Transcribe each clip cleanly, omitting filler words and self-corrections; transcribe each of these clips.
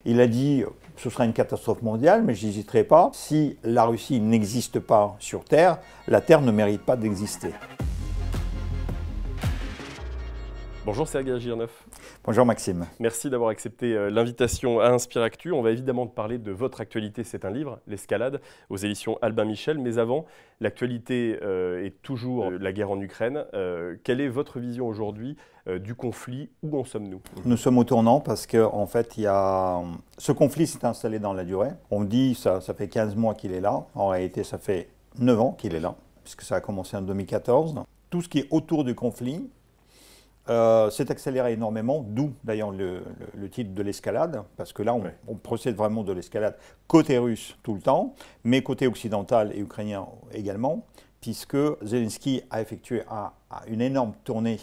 Il a dit ce sera une catastrophe mondiale, mais je n'hésiterai pas. Si la Russie n'existe pas sur Terre, la Terre ne mérite pas d'exister. Bonjour Sergueï Girnev. Bonjour Maxime. Merci d'avoir accepté l'invitation à Inspiractu. On va évidemment parler de votre actualité, c'est un livre, L'Escalade, aux éditions Albin Michel. Mais avant, l'actualité est toujours la guerre en Ukraine. Quelle est votre vision aujourd'hui du conflit? Où en sommes-nous? Nous sommes au tournant parce que en fait, ce conflit s'est installé dans la durée. On dit ça fait 15 mois qu'il est là. En réalité, ça fait 9 ans qu'il est là, puisque ça a commencé en 2014. Tout ce qui est autour du conflit s'est accéléré énormément, d'où d'ailleurs le titre de l'escalade, parce que là on procède vraiment de l'escalade côté russe tout le temps, mais côté occidental et ukrainien également, puisque Zelensky a effectué une énorme tournée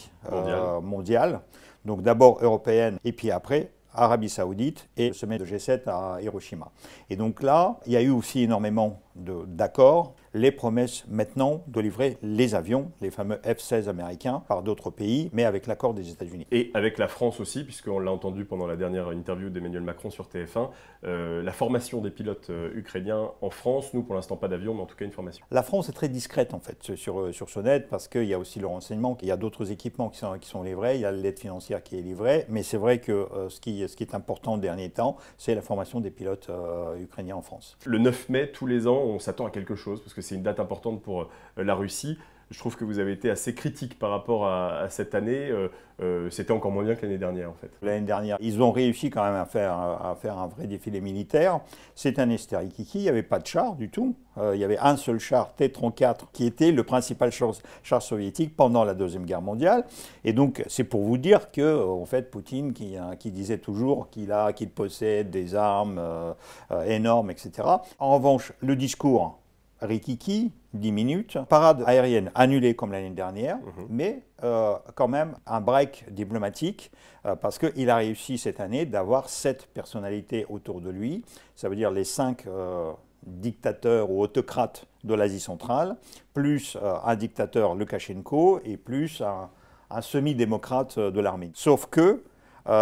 mondiale, donc d'abord européenne et puis après Arabie Saoudite et le sommet de G7 à Hiroshima. Et donc là, il y a eu aussi énormément d'accords, les promesses maintenant de livrer les avions, les fameux F-16 américains, par d'autres pays, mais avec l'accord des États-Unis. Et avec la France aussi, puisqu'on l'a entendu pendant la dernière interview d'Emmanuel Macron sur TF1, la formation des pilotes ukrainiens en France, nous pour l'instant pas d'avion, mais en tout cas une formation. La France est très discrète en fait sur ce net, parce qu'il y a aussi le renseignement, il y a d'autres équipements qui sont livrés, il y a l'aide financière qui est livrée, mais c'est vrai que ce qui est important au dernier temps, c'est la formation des pilotes ukrainiens en France. Le 9 mai, tous les ans, on s'attend à quelque chose, parce que c'est une date importante pour la Russie. Je trouve que vous avez été assez critique par rapport à cette année. C'était encore moins bien que l'année dernière, en fait. L'année dernière, ils ont réussi quand même à faire un vrai défilé militaire. C'est un Esterikiki, il n'y avait pas de char du tout. Il y avait un seul char, T-34, qui était le principal char soviétique pendant la Deuxième Guerre mondiale. Et donc, c'est pour vous dire que, en fait, Poutine, qui disait toujours qu'il possède des armes énormes, etc. En revanche, le discours Rikiki, 10 minutes, parade aérienne annulée comme l'année dernière, mais quand même un break diplomatique parce qu'il a réussi cette année d'avoir 7 personnalités autour de lui. Ça veut dire les 5 dictateurs ou autocrates de l'Asie centrale, plus un dictateur, Loukachenko, et plus un semi-démocrate de l'Arménie. Sauf que,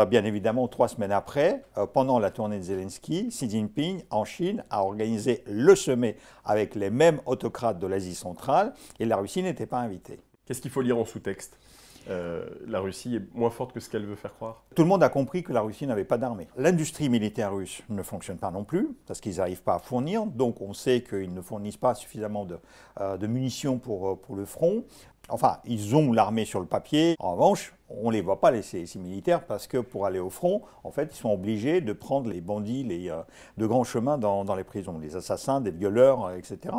bien évidemment, 3 semaines après, pendant la tournée de Zelensky, Xi Jinping, en Chine, a organisé le sommet avec les mêmes autocrates de l'Asie centrale, et la Russie n'était pas invitée. Qu'est-ce qu'il faut lire en sous-texte? La Russie est moins forte que ce qu'elle veut faire croire? Tout le monde a compris que la Russie n'avait pas d'armée. L'industrie militaire russe ne fonctionne pas non plus, parce qu'ils n'arrivent pas à fournir, donc on sait qu'ils ne fournissent pas suffisamment de munitions pour le front. Enfin, ils ont l'armée sur le papier. En revanche, on ne les voit pas, ces militaires, parce que pour aller au front, en fait, ils sont obligés de prendre les bandits de grands chemins dans les prisons, les assassins, des violeurs, etc.,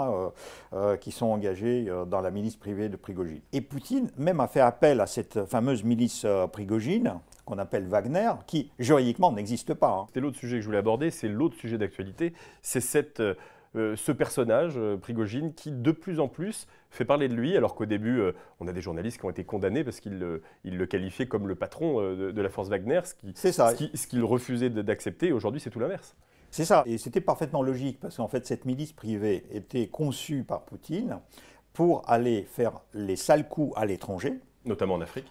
qui sont engagés dans la milice privée de Prigojine. Et Poutine même a fait appel à cette fameuse milice Prigojine, qu'on appelle Wagner, qui juridiquement n'existe pas. C'était l'autre sujet que je voulais aborder, c'est l'autre sujet d'actualité, c'est ce personnage, Prigojine, qui de plus en plus fait parler de lui, alors qu'au début, on a des journalistes qui ont été condamnés parce qu'ils le qualifiaient comme le patron de la force Wagner, ce qu'il refusait d'accepter. Aujourd'hui, c'est tout l'inverse. C'est ça, et c'était parfaitement logique, parce qu'en fait, cette milice privée était conçue par Poutine pour aller faire les sales coups à l'étranger. Notamment en Afrique.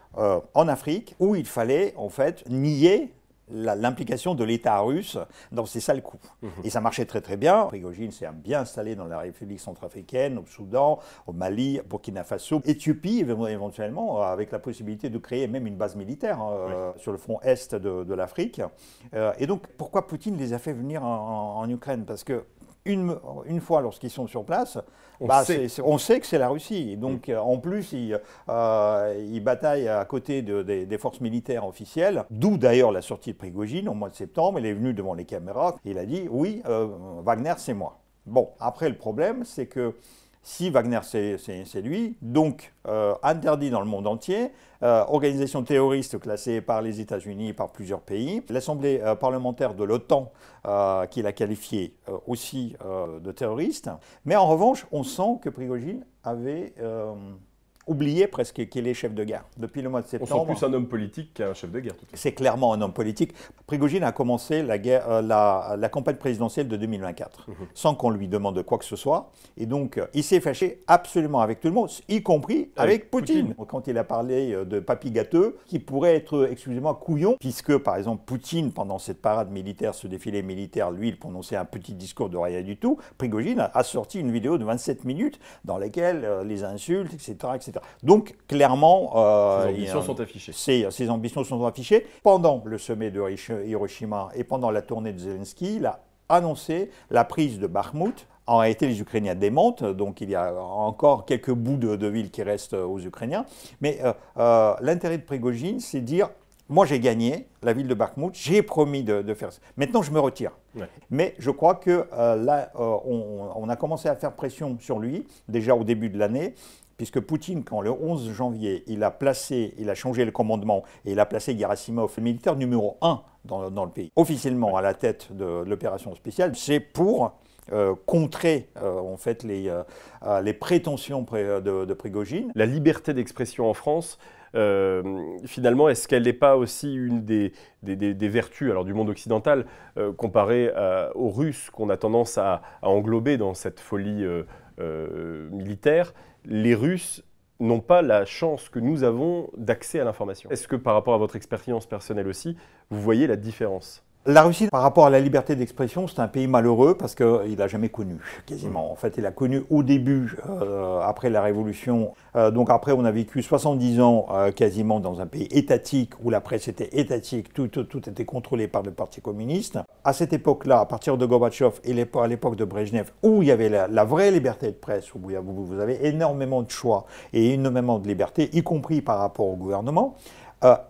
En Afrique, où il fallait, en fait, nier l'implication de l'État russe dans ces sales coups. Et ça marchait très très bien. Prigojine s'est bien installé dans la République centrafricaine, au Soudan, au Mali, au Burkina Faso, Éthiopie éventuellement, avec la possibilité de créer même une base militaire sur le front est de l'Afrique. Et donc pourquoi Poutine les a fait venir en Ukraine? Parce que une fois lorsqu'ils sont sur place, on sait que c'est la Russie. Et donc, en plus, ils bataillent à côté des forces militaires officielles, d'où d'ailleurs la sortie de Prigojine au mois de septembre. Il est venu devant les caméras et il a dit « Oui, Wagner, c'est moi ». Bon, après, le problème, c'est que si Wagner, c'est lui, donc interdit dans le monde entier, organisation terroriste classée par les États-Unis et par plusieurs pays, l'Assemblée parlementaire de l'OTAN qui l'a qualifié aussi de terroriste. Mais en revanche, on sent que Prigojine avait oublié presque qu'il est chef de guerre. Depuis le mois de septembre. On sent plus un homme politique qu'un chef de guerre. C'est clairement un homme politique. Prigojine a commencé la campagne présidentielle de 2024 sans qu'on lui demande quoi que ce soit. Et donc, il s'est fâché absolument avec tout le monde, y compris avec Poutine. Quand il a parlé de papy gâteux, qui pourrait être, excusez-moi, couillon, puisque, par exemple, Poutine, pendant cette parade militaire, ce défilé militaire, lui, il prononçait un petit discours de rien du tout. Prigojine a sorti une vidéo de 27 minutes dans laquelle les insultes, etc., etc. Donc, clairement, ses ambitions sont affichées. Ses ambitions sont affichées. Pendant le sommet de Hiroshima et pendant la tournée de Zelensky, il a annoncé la prise de Bakhmut. En réalité, les Ukrainiens démontent, donc il y a encore quelques bouts de villes qui restent aux Ukrainiens. Mais l'intérêt de Prigojine, c'est de dire, moi j'ai gagné la ville de Bakhmut, j'ai promis de faire ça. Maintenant, je me retire. Ouais. Mais je crois que là, on a commencé à faire pression sur lui, déjà au début de l'année, puisque Poutine, quand le 11 janvier, il a changé le commandement et il a placé Gerasimov, le militaire numéro 1 dans le pays, officiellement à la tête de l'opération spéciale, c'est pour contrer en fait les prétentions de Prigojine. La liberté d'expression en France, finalement, est-ce qu'elle n'est pas aussi une des vertus alors, du monde occidental comparée aux Russes qu'on a tendance à englober dans cette folie militaire? Les Russes n'ont pas la chance que nous avons d'accès à l'information. Est-ce que par rapport à votre expérience personnelle aussi, vous voyez la différence ? La Russie, par rapport à la liberté d'expression, c'est un pays malheureux parce qu'il n'a jamais connu, quasiment. En fait, il a connu au début, après la Révolution. Donc après, on a vécu 70 ans quasiment dans un pays étatique, où la presse était étatique, tout était contrôlé par le Parti communiste. À cette époque-là, à partir de Gorbatchev et à l'époque de Brejnev, où il y avait la vraie liberté de presse, où vous avez énormément de choix et énormément de liberté, y compris par rapport au gouvernement,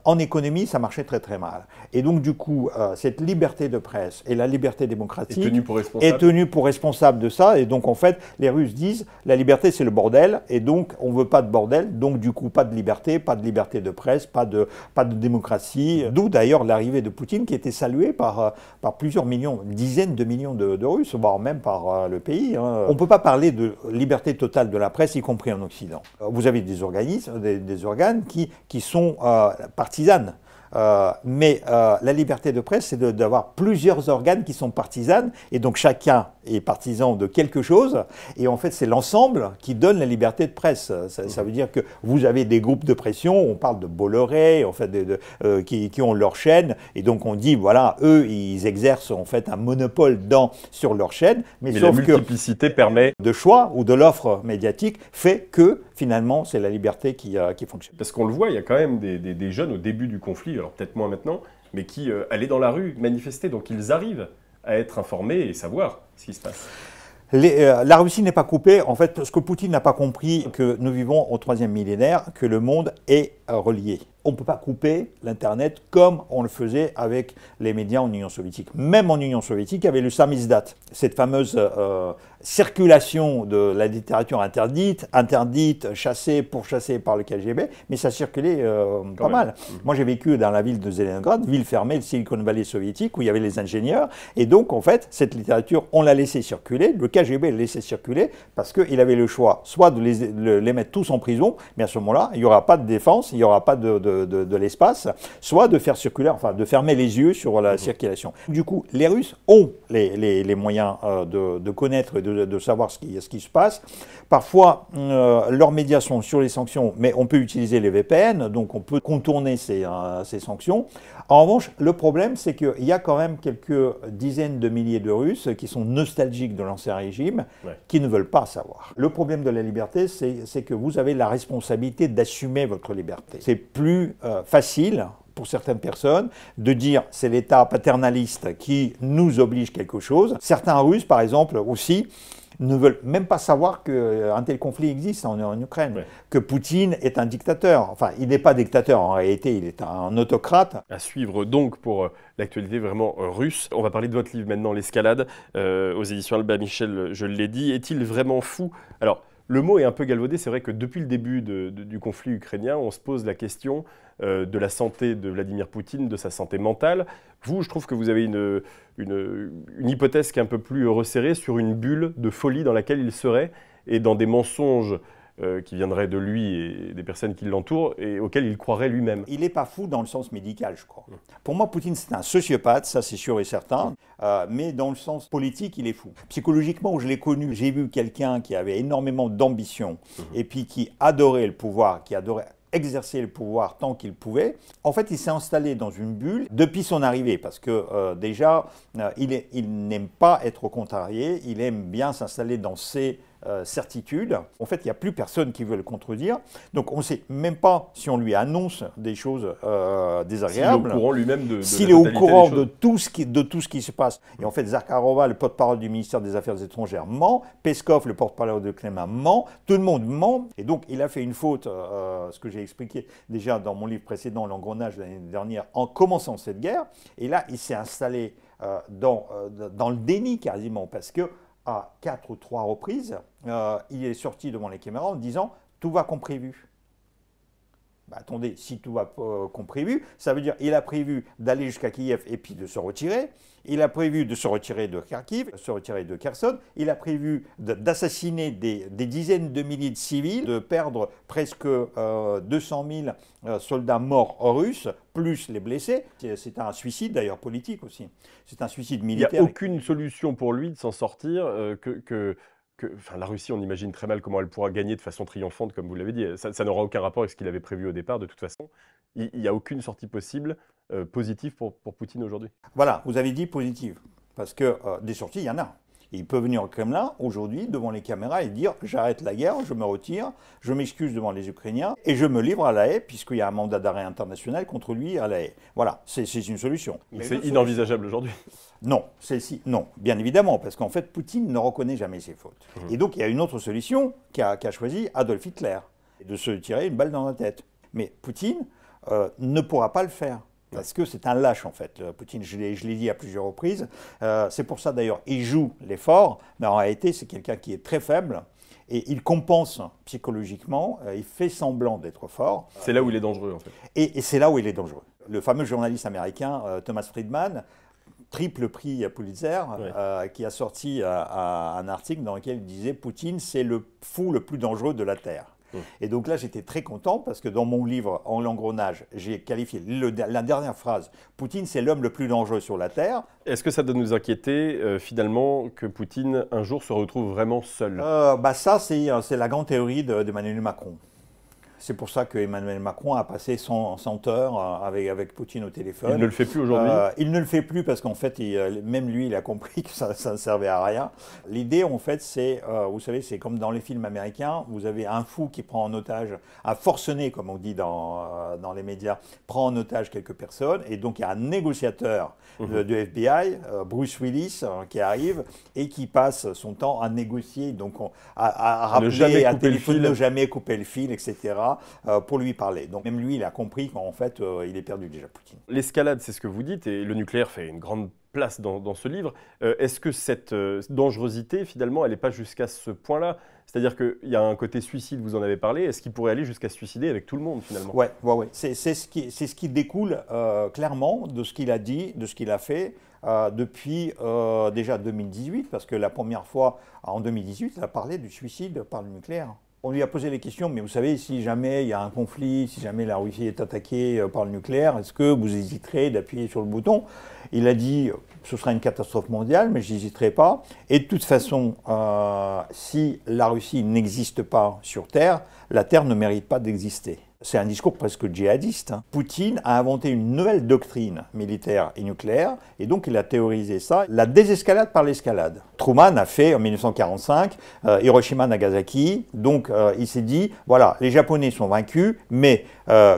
en économie, ça marchait très très mal. Et donc du coup, cette liberté de presse et la liberté démocratique est tenue pour responsable de ça. Et donc en fait, les Russes disent la liberté c'est le bordel, et donc on ne veut pas de bordel, donc du coup pas de liberté de presse, pas de démocratie. D'où d'ailleurs l'arrivée de Poutine qui était saluée par plusieurs millions, dizaines de millions de Russes, voire même par le pays. On ne peut pas parler de liberté totale de la presse, y compris en Occident. Vous avez des organismes, des organes qui sont partisanes. Mais la liberté de presse, c'est d'avoir plusieurs organes qui sont partisanes, et donc chacun est partisan de quelque chose, et en fait c'est l'ensemble qui donne la liberté de presse. Ça veut dire que vous avez des groupes de pression, on parle de Bolloré, en fait, qui ont leur chaîne, et donc on dit, voilà, eux, ils exercent en fait un monopole sur leur chaîne, mais sauf la multiplicité permet de choix ou de l'offre médiatique fait que finalement c'est la liberté qui fonctionne. Parce qu'on le voit, il y a quand même des jeunes au début du conflit, alors peut-être moins maintenant, mais qui allaient dans la rue manifester, donc ils arrivent à être informés et savoir ce qui se passe. La Russie n'est pas coupée. En fait, ce que Poutine n'a pas compris, que nous vivons au 3e millénaire, que le monde est relié. On ne peut pas couper l'Internet comme on le faisait avec les médias en Union soviétique. Même en Union soviétique, il y avait le samizdat, cette fameuse circulation de la littérature interdite, chassée, pourchassée par le KGB, mais ça circulait pas mal. Moi, j'ai vécu dans la ville de Leningrad, ville fermée, le Silicon Valley soviétique, où il y avait les ingénieurs, et donc, en fait, cette littérature, on l'a laissée circuler, le KGB l'a laissé circuler, parce qu'il avait le choix, soit de les mettre tous en prison, mais à ce moment-là, il n'y aura pas de défense, il n'y aura pas de l'espace, soit de faire circuler, enfin de fermer les yeux sur la circulation. Du coup, les Russes ont les moyens de connaître et de savoir ce qui se passe. Parfois, leurs médias sont sur les sanctions, mais on peut utiliser les VPN, donc on peut contourner ces sanctions. En revanche, le problème, c'est qu'il y a quand même quelques dizaines de milliers de Russes qui sont nostalgiques de l'ancien régime, qui ne veulent pas savoir. Le problème de la liberté, c'est que vous avez la responsabilité d'assumer votre liberté. C'est plus facile pour certaines personnes de dire c'est l'État paternaliste qui nous oblige quelque chose. Certains Russes, par exemple, aussi, ne veulent même pas savoir qu'un tel conflit existe en Ukraine, que Poutine est un dictateur. Enfin, il n'est pas dictateur, en réalité, il est un autocrate. À suivre donc pour l'actualité vraiment russe. On va parler de votre livre maintenant, L'Escalade, aux éditions Albin Michel, je l'ai dit. Est-il vraiment fou? Alors, le mot est un peu galvaudé, c'est vrai que depuis le début du conflit ukrainien, on se pose la question de la santé de Vladimir Poutine, de sa santé mentale. Vous, je trouve que vous avez une hypothèse qui est un peu plus resserrée sur une bulle de folie dans laquelle il serait et dans des mensonges qui viendraient de lui et des personnes qui l'entourent et auxquelles il croirait lui-même. Il n'est pas fou dans le sens médical, je crois. Pour moi, Poutine, c'est un sociopathe, ça c'est sûr et certain, mais dans le sens politique, il est fou. Psychologiquement, je l'ai connu, j'ai vu quelqu'un qui avait énormément d'ambition et puis qui adorait le pouvoir, qui adorait exercer le pouvoir tant qu'il pouvait. En fait, il s'est installé dans une bulle depuis son arrivée, parce que déjà, il n'aime pas être contrarié, il aime bien s'installer dans ses certitudes. En fait, il n'y a plus personne qui veut le contredire. Donc, on ne sait même pas si on lui annonce des choses désagréables. S'il est au courant lui-même de s'il est au courant de tout ce qui se passe. Et en fait, Zakharova, le porte-parole du ministère des Affaires étrangères, ment. Peskov, le porte-parole de Kremlin, ment. Tout le monde ment. Et donc, il a fait une faute, ce que j'ai expliqué déjà dans mon livre précédent, L'Engrenage, l'année dernière, en commençant cette guerre. Et là, il s'est installé dans le déni quasiment, parce que à 4 ou 3 reprises, il est sorti devant les caméras en disant « tout va comme prévu ». Bah, attendez, si tout va comme prévu, ça veut dire qu'il a prévu d'aller jusqu'à Kiev et puis de se retirer. Il a prévu de se retirer de Kharkiv, de se retirer de Kherson. Il a prévu d'assassiner des dizaines de milliers de civils, de perdre presque 200 000 soldats morts russes, plus les blessés. C'est un suicide d'ailleurs politique aussi. C'est un suicide militaire. Il n'y a aucune solution pour lui de s'en sortir enfin, la Russie, on imagine très mal comment elle pourra gagner de façon triomphante, comme vous l'avez dit. Ça n'aura aucun rapport avec ce qu'il avait prévu au départ, de toute façon. Il n'y a aucune sortie possible positive pour Poutine aujourd'hui. Voilà, vous avez dit positive, parce que des sorties, il y en a. Il peut venir au Kremlin aujourd'hui devant les caméras et dire « j'arrête la guerre, je me retire, je m'excuse devant les Ukrainiens et je me livre à La Haye puisqu'il y a un mandat d'arrêt international contre lui à La Haye ». Voilà, c'est une solution. Mais c'est inenvisageable aujourd'hui. Non, non, bien évidemment, parce qu'en fait, Poutine ne reconnaît jamais ses fautes. Et donc, il y a une autre solution qu'a choisi Adolf Hitler, de se tirer une balle dans la tête. Mais Poutine ne pourra pas le faire. Parce que c'est un lâche en fait, Poutine, je l'ai dit à plusieurs reprises. C'est pour ça d'ailleurs, il joue l'effort, mais en réalité c'est quelqu'un qui est très faible et il compense psychologiquement, il fait semblant d'être fort. C'est là où il est dangereux en fait. Et c'est là où il est dangereux. Le fameux journaliste américain Thomas Friedman, triple prix Pulitzer, qui a sorti un article dans lequel il disait « Poutine, c'est le fou le plus dangereux de la Terre ». Et donc là, j'étais très content parce que dans mon livre « En l'engrenage », j'ai qualifié la dernière phrase « Poutine, c'est l'homme le plus dangereux sur la Terre ». Est-ce que ça doit nous inquiéter, finalement, que Poutine, un jour, se retrouve vraiment seul? Ça, c'est la grande théorie d'Emmanuel Macron. C'est pour ça qu'Emmanuel Macron a passé 100 heures avec Poutine au téléphone. Il ne le fait plus aujourd'hui? Il ne le fait plus parce qu'en fait, même lui, il a compris que ça ne servait à rien. L'idée, en fait, c'est, vous savez, c'est comme dans les films américains, vous avez un fou qui prend en otage, un forcené, comme on dit dans les médias, prend en otage quelques personnes. Et donc, il y a un négociateur du FBI, Bruce Willis, qui arrive et qui passe son temps à négocier, donc à rappeler, à téléphoner, ne jamais couper le fil, etc., pour lui parler. Donc même lui, il a compris qu'en fait, il est perdu déjà, Poutine. L'escalade, c'est ce que vous dites, et le nucléaire fait une grande place dans ce livre. Est-ce que cette dangerosité, finalement, elle n'est pas jusqu'à ce point-là? C'est-à-dire qu'il y a un côté suicide, vous en avez parlé. Est-ce qu'il pourrait aller jusqu'à se suicider avec tout le monde, finalement? Ouais. C'est ce qui découle clairement de ce qu'il a dit, de ce qu'il a fait depuis déjà 2018, parce que la première fois, en 2018, il a parlé du suicide par le nucléaire. On lui a posé les questions, mais vous savez, si jamais il y a un conflit, si jamais la Russie est attaquée par le nucléaire, est-ce que vous hésiterez d'appuyer sur le bouton? Il a dit, ce sera une catastrophe mondiale, mais je n'hésiterai pas. Et de toute façon, si la Russie n'existe pas sur Terre, la Terre ne mérite pas d'exister. C'est un discours presque djihadiste. Poutine a inventé une nouvelle doctrine militaire et nucléaire, et donc il a théorisé ça, la désescalade par l'escalade. Truman a fait en 1945 Hiroshima, Nagasaki, donc il s'est dit, voilà, les Japonais sont vaincus, mais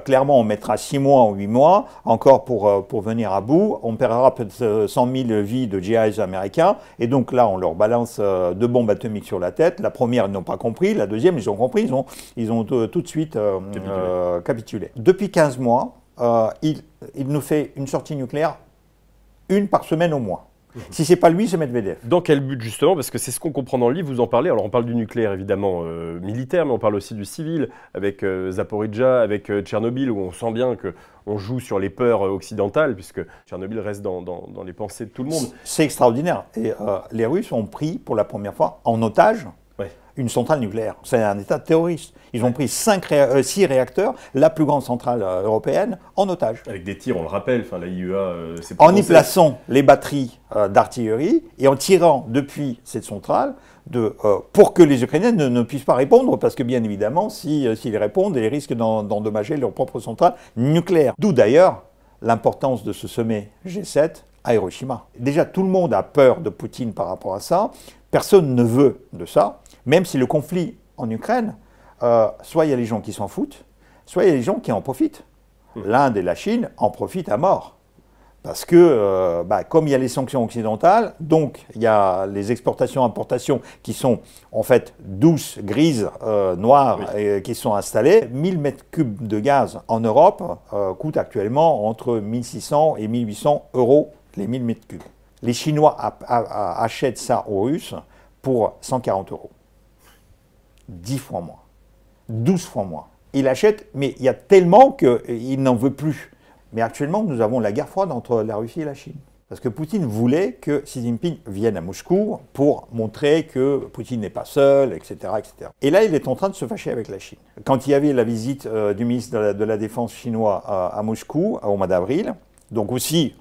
clairement on mettra 6 mois ou 8 mois encore pour venir à bout, on perdra peut-être 100 000 vies de GIs américains, et donc là on leur balance 2 bombes atomiques sur la tête. La première, ils n'ont pas compris, la deuxième, ils ont compris, ils ont tout de suite capitulé. Depuis 15 mois, il nous fait une sortie nucléaire, une par semaine au moins. Si ce n'est pas lui, c'est Medvedev. Dans quel but justement? Parce que c'est ce qu'on comprend dans le livre, vous en parlez. Alors on parle du nucléaire évidemment militaire, mais on parle aussi du civil, avec Zaporizhzhia, avec Tchernobyl, où on sent bien qu'on joue sur les peurs occidentales, puisque Tchernobyl reste dans les pensées de tout le monde. C'est extraordinaire. Et les Russes ont pris pour la première fois en otage une centrale nucléaire. C'est un État terroriste. Ils ont pris 6 réacteurs, la plus grande centrale européenne, en otage. Avec des tirs, on le rappelle, la IEA s'est En y plaçant les batteries d'artillerie et en tirant depuis cette centrale pour que les Ukrainiens ne puissent pas répondre, parce que bien évidemment, s'ils répondent, ils risquent d'endommager leur propre centrale nucléaire. D'où d'ailleurs l'importance de ce sommet G7 à Hiroshima. Déjà, tout le monde a peur de Poutine par rapport à ça. Personne ne veut de ça, même si le conflit en Ukraine, soit il y a les gens qui s'en foutent, soit il y a les gens qui en profitent. L'Inde et la Chine en profitent à mort. Parce que, comme il y a les sanctions occidentales, donc il y a les exportations-importations qui sont en fait douces, grises, noires, et qui sont installées. 1000 mètres cubes de gaz en Europe coûtent actuellement entre 1600 et 1800 euros les 1000 mètres cubes. Les Chinois achètent ça aux Russes pour 140 euros. 10 fois moins. 12 fois moins. Ils achètent, mais il y a tellement qu'ils n'en veulent plus. Mais actuellement, nous avons la guerre froide entre la Russie et la Chine. Parce que Poutine voulait que Xi Jinping vienne à Moscou pour montrer que Poutine n'est pas seul, etc., etc. Et là, il est en train de se fâcher avec la Chine. Quand il y avait la visite du ministre de la Défense chinois à Moscou, au mois d'avril, donc aussi,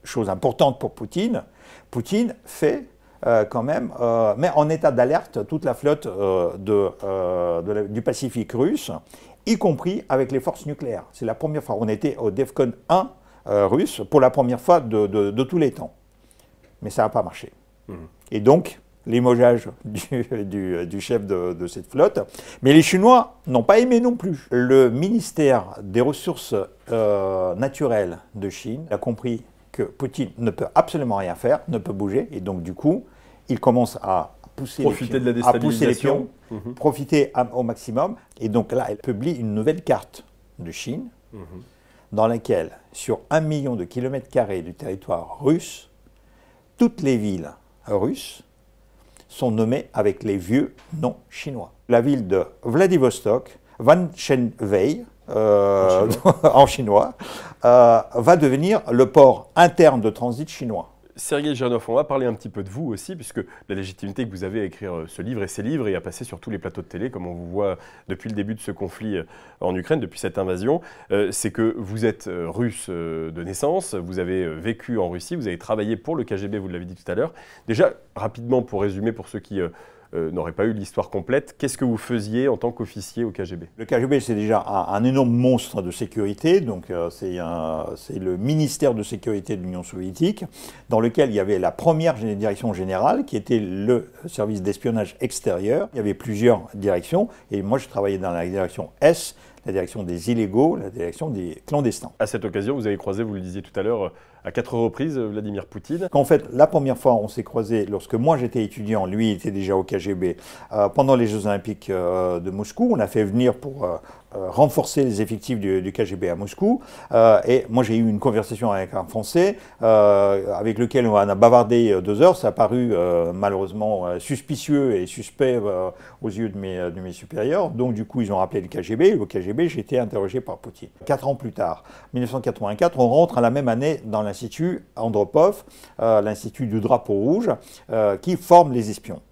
chose importante pour Poutine, Poutine fait quand même, met en état d'alerte toute la flotte du Pacifique russe, y compris avec les forces nucléaires. C'est la première fois. On était au DEFCON 1 russe pour la première fois de tous les temps. Mais ça n'a pas marché. Et donc, limogeage du chef de cette flotte. Mais les Chinois n'ont pas aimé non plus. Le ministère des Ressources naturelles de Chine a compris que Poutine ne peut absolument rien faire, ne peut bouger. Et donc, du coup, il commence à profiter les pions, profiter au maximum. Et donc là, elle publie une nouvelle carte de Chine dans laquelle, sur 1 million de kilomètres carrés du territoire russe, toutes les villes russes sont nommées avec les vieux noms chinois. La ville de Vladivostok, Wanshenvei, en chinois, va devenir le port interne de transit chinois. Sergueï Girnov, on va parler un petit peu de vous aussi, puisque la légitimité que vous avez à écrire ce livre et ces livres et à passer sur tous les plateaux de télé, comme on vous voit depuis le début de ce conflit en Ukraine, depuis cette invasion, c'est que vous êtes russe de naissance, vous avez vécu en Russie, vous avez travaillé pour le KGB, vous l'avez dit tout à l'heure. Déjà, rapidement, pour résumer, pour ceux qui n'auraient pas eu l'histoire complète, qu'est-ce que vous faisiez en tant qu'officier au KGB? Le KGB, c'est déjà un énorme monstre de sécurité, donc c'est le ministère de sécurité de l'Union soviétique, dans lequel il y avait la première direction générale, qui était le service d'espionnage extérieur. Il y avait plusieurs directions, et moi je travaillais dans la direction S, la direction des illégaux, la direction des clandestins. À cette occasion, vous avez croisé, vous le disiez tout à l'heure, à 4 reprises, Vladimir Poutine. En fait, la première fois, on s'est croisé lorsque moi j'étais étudiant, lui il était déjà au KGB, pendant les Jeux Olympiques de Moscou. On a fait venir pour renforcer les effectifs du KGB à Moscou. Et moi j'ai eu une conversation avec un Français avec lequel on a bavardé 2 heures. Ça a paru malheureusement suspicieux et suspect aux yeux de mes supérieurs. Donc du coup ils ont rappelé le KGB. Au KGB j'ai été interrogé par Poutine. 4 ans plus tard, 1984, on rentre à la même année dans l'Institut Andropov, l'Institut du Drapeau Rouge, qui forme les espions.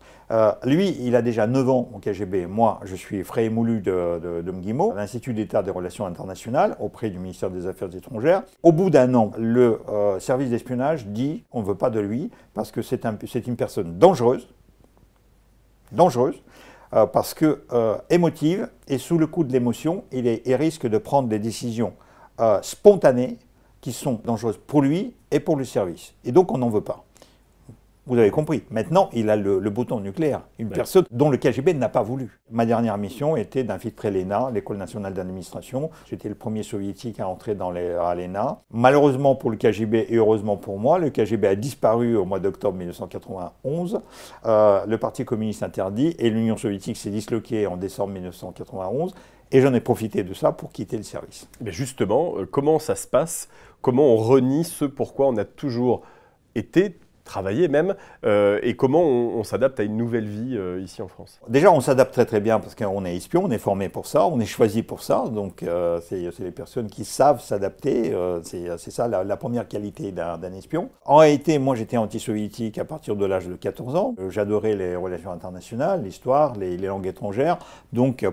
Lui, il a déjà 9 ans au KGB. Moi, je suis frais émoulu de MGIMO, l'Institut d'État des Relations Internationales, auprès du ministère des Affaires étrangères. Au bout d'1 an, le service d'espionnage dit on ne veut pas de lui parce que c'est une personne dangereuse, parce que émotive, et sous le coup de l'émotion, il risque de prendre des décisions spontanées qui sont dangereuses pour lui et pour le service. Et donc, on n'en veut pas. Vous avez compris. Maintenant, il a le bouton nucléaire. Une personne dont le KGB n'a pas voulu. Ma dernière mission était d'infiltrer l'ENA, l'École nationale d'administration. J'étais le premier soviétique à entrer à l'ENA. Malheureusement pour le KGB et heureusement pour moi, le KGB a disparu au mois d'octobre 1991. Le Parti communiste interdit et l'Union soviétique s'est disloquée en décembre 1991. Et j'en ai profité de ça pour quitter le service. Mais justement, comment ça se passe? Comment on renie ce pourquoi on a toujours été travailler même, et comment on s'adapte à une nouvelle vie ici en France? Déjà, on s'adapte très très bien parce qu'on est espion, on est formé pour ça, on est choisi pour ça. Donc, c'est les personnes qui savent s'adapter. C'est ça la première qualité d'un espion. En réalité, moi, j'étais anti-soviétique à partir de l'âge de 14 ans. J'adorais les relations internationales, l'histoire, les langues étrangères. Donc,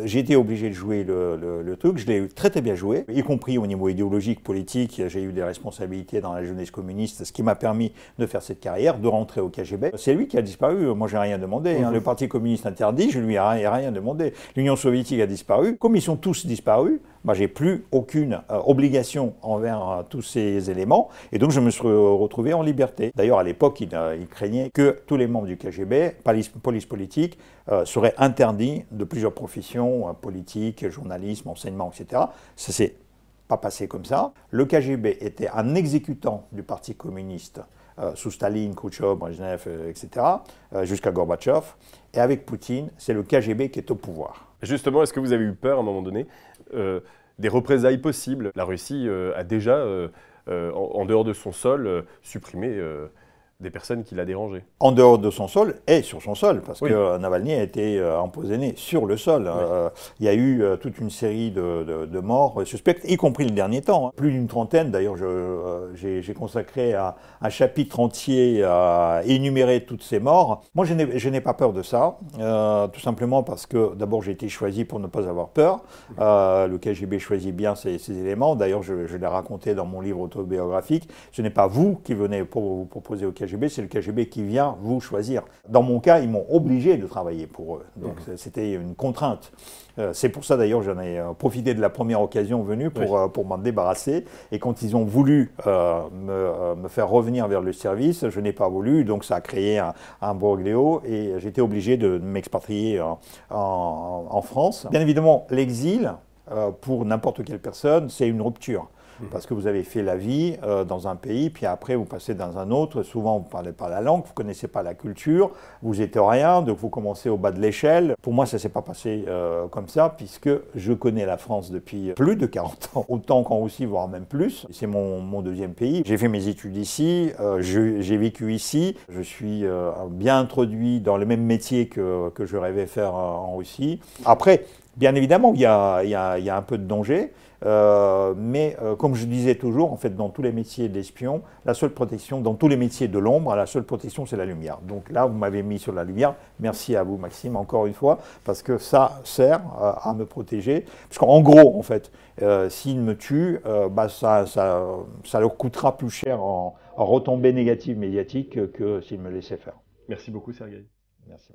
j'ai été obligé de jouer le truc. Je l'ai très très bien joué, y compris au niveau idéologique, politique. J'ai eu des responsabilités dans la jeunesse communiste, ce qui m'a permis de faire cette carrière, de rentrer au KGB. C'est lui qui a disparu. Moi, j'ai rien demandé. Le Parti communiste interdit, je lui ai rien demandé. L'Union soviétique a disparu. Comme ils sont tous disparus, j'ai plus aucune obligation envers tous ces éléments. Et donc, je me suis retrouvé en liberté. D'ailleurs, à l'époque, il craignait que tous les membres du KGB, police politique, seraient interdits de plusieurs professions, politique, journalisme, enseignement, etc. Ça s'est pas passé comme ça. Le KGB était un exécutant du Parti communiste sous Staline, Khrouchtchev, Brezhnev, etc., jusqu'à Gorbatchev. Et avec Poutine, c'est le KGB qui est au pouvoir. Justement, est-ce que vous avez eu peur à un moment donné des représailles possibles? La Russie a déjà, en dehors de son sol, supprimé des personnes qui l'a dérangé. En dehors de son sol et sur son sol, parce que Navalny a été empoisonné sur le sol. Il y a eu toute une série de morts suspectes, y compris le dernier temps. Plus d'une trentaine, d'ailleurs, j'ai consacré un chapitre entier à énumérer toutes ces morts. Moi, je n'ai pas peur de ça, tout simplement parce que, d'abord, j'ai été choisi pour ne pas avoir peur. Le KGB choisit bien ces éléments. D'ailleurs, je l'ai raconté dans mon livre autobiographique. Ce n'est pas vous qui venez pour vous proposer au KGB, c'est le KGB qui vient vous choisir. Dans mon cas, ils m'ont obligé de travailler pour eux. Donc c'était une contrainte. C'est pour ça d'ailleurs j'en ai profité de la première occasion venue pour m'en débarrasser. Et quand ils ont voulu me faire revenir vers le service, je n'ai pas voulu. Donc ça a créé un broglio et j'étais obligé de m'expatrier en France. Bien évidemment, l'exil, pour n'importe quelle personne, c'est une rupture. Parce que vous avez fait la vie dans un pays, puis après vous passez dans un autre. Souvent vous ne parlez pas la langue, vous ne connaissez pas la culture, vous n'êtes rien, donc vous commencez au bas de l'échelle. Pour moi, ça ne s'est pas passé comme ça, puisque je connais la France depuis plus de 40 ans, autant qu'en Russie, voire même plus. C'est mon deuxième pays. J'ai fait mes études ici, j'ai vécu ici, je suis bien introduit dans le même métier que je rêvais faire en Russie. Après, bien évidemment, il y a un peu de danger. Mais comme je disais toujours, en fait, dans tous les métiers d'espion, la seule protection, dans tous les métiers de l'ombre, la seule protection, c'est la lumière. Donc là, vous m'avez mis sur la lumière. Merci à vous, Maxime, encore une fois, parce que ça sert à me protéger. Parce qu'en gros, en fait, s'ils me tuent, ça leur coûtera plus cher en retombées négatives médiatiques que s'ils me laissaient faire. Merci beaucoup, Sergueï. Merci.